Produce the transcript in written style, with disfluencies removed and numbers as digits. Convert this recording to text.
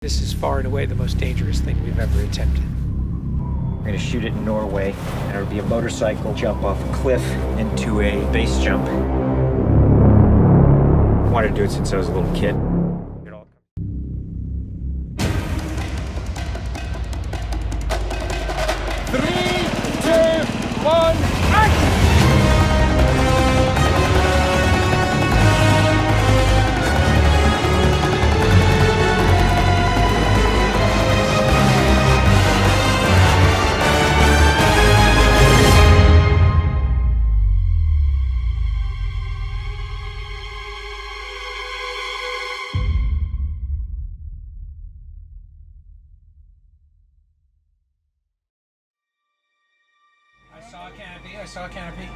This is far and away the most dangerous thing we've ever attempted. We're gonna shoot it in Norway, and it'll be a motorcycle jump off a cliff into a base jump. I wanted to do it since I was a little kid. Three, two, one, action! I saw a canopy.